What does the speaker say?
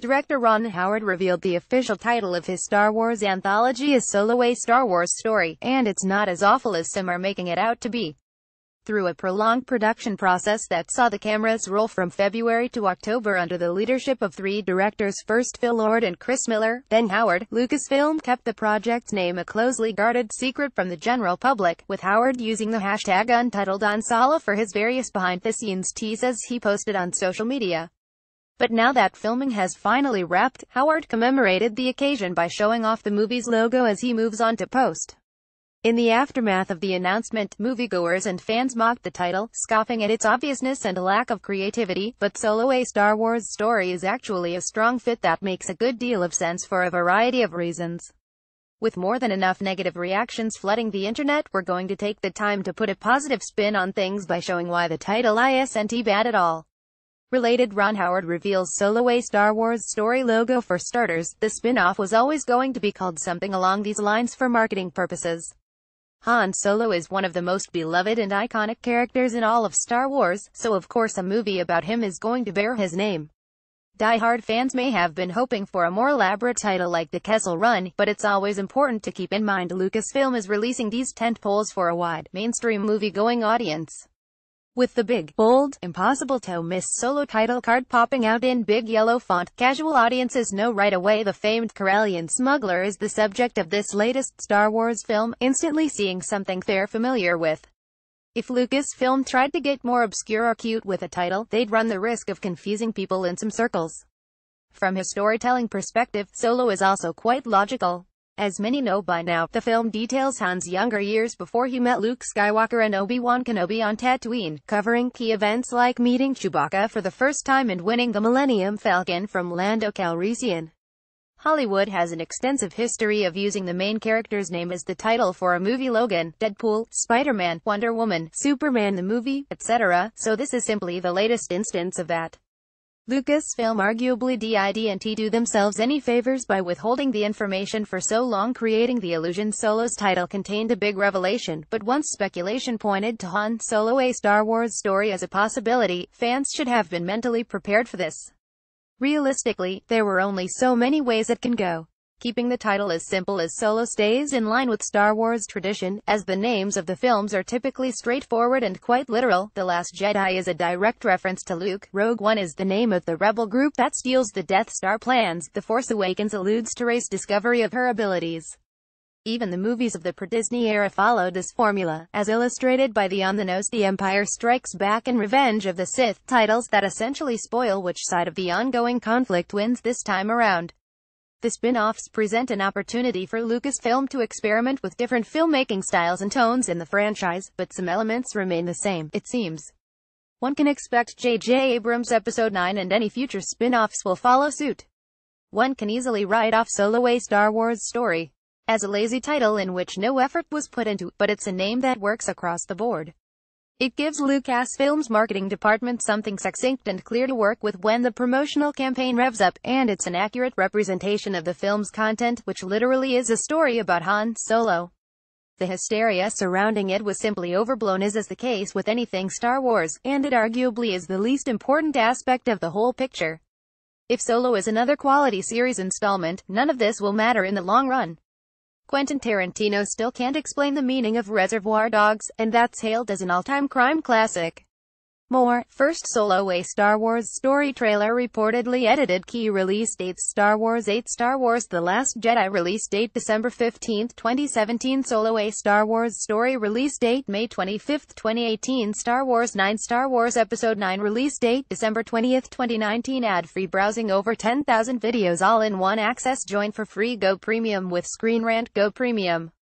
Director Ron Howard revealed the official title of his Star Wars anthology is Solo: A Star Wars Story, and it's not as awful as some are making it out to be. Through a prolonged production process that saw the cameras roll from February to October under the leadership of three directors, first Phil Lord and Chris Miller, then Howard, Lucasfilm kept the project's name a closely guarded secret from the general public, with Howard using the hashtag #UntitledOnSolo for his various behind-the-scenes teases he posted on social media. But now that filming has finally wrapped, Howard commemorated the occasion by showing off the movie's logo as he moves on to post. In the aftermath of the announcement, moviegoers and fans mocked the title, scoffing at its obviousness and lack of creativity, but Solo: A Star Wars Story is actually a strong fit that makes a good deal of sense for a variety of reasons. With more than enough negative reactions flooding the internet, we're going to take the time to put a positive spin on things by showing why the title isn't bad at all. Related, Ron Howard reveals Solo: A Star Wars Story logo. For starters, the spin-off was always going to be called something along these lines for marketing purposes. Han Solo is one of the most beloved and iconic characters in all of Star Wars, so of course a movie about him is going to bear his name. Die-hard fans may have been hoping for a more elaborate title like the Kessel Run, but it's always important to keep in mind Lucasfilm is releasing these tentpoles for a wide, mainstream movie-going audience. With the big, bold, impossible-to-miss Solo title card popping out in big yellow font, casual audiences know right away the famed Corellian smuggler is the subject of this latest Star Wars film, instantly seeing something they're familiar with. If Lucasfilm tried to get more obscure or cute with a title, they'd run the risk of confusing people in some circles. From his storytelling perspective, Solo is also quite logical. As many know by now, the film details Han's younger years before he met Luke Skywalker and Obi-Wan Kenobi on Tatooine, covering key events like meeting Chewbacca for the first time and winning the Millennium Falcon from Lando Calrissian. Hollywood has an extensive history of using the main character's name as the title for a movie: Logan, Deadpool, Spider-Man, Wonder Woman, Superman the movie, etc., so this is simply the latest instance of that. Lucasfilm arguably didn't do themselves any favors by withholding the information for so long, creating the illusion Solo's title contained a big revelation, but once speculation pointed to Han Solo: A Star Wars Story as a possibility, fans should have been mentally prepared for this. Realistically, there were only so many ways it can go. Keeping the title as simple as Solo stays in line with Star Wars tradition, as the names of the films are typically straightforward and quite literal. The Last Jedi is a direct reference to Luke. Rogue One is the name of the rebel group that steals the Death Star plans. The Force Awakens alludes to Rey's discovery of her abilities. Even the movies of the pre-Disney era followed this formula, as illustrated by the on-the-nose The Empire Strikes Back and Revenge of the Sith, titles that essentially spoil which side of the ongoing conflict wins this time around. The spin-offs present an opportunity for Lucasfilm to experiment with different filmmaking styles and tones in the franchise, but some elements remain the same, it seems. One can expect J.J. Abrams' Episode 9 and any future spin-offs will follow suit. One can easily write off Solo: A Star Wars Story as a lazy title in which no effort was put into, but it's a name that works across the board. It gives Lucasfilm's marketing department something succinct and clear to work with when the promotional campaign revs up, and it's an accurate representation of the film's content, which literally is a story about Han Solo. The hysteria surrounding it was simply overblown, as is the case with anything Star Wars, and it arguably is the least important aspect of the whole picture. If Solo is another quality series installment, none of this will matter in the long run. Quentin Tarantino still can't explain the meaning of Reservoir Dogs, and that's hailed as an all-time crime classic. More. First Solo: A Star Wars Story trailer reportedly edited. Key release dates: Star Wars 8, Star Wars The Last Jedi release date December 15, 2017, Solo: A Star Wars Story release date May 25, 2018, Star Wars 9, Star Wars Episode 9 release date December 20, 2019. Ad-free browsing, over 10,000 videos all in one access. Join for free. Go Premium with Screen Rant. Go Premium.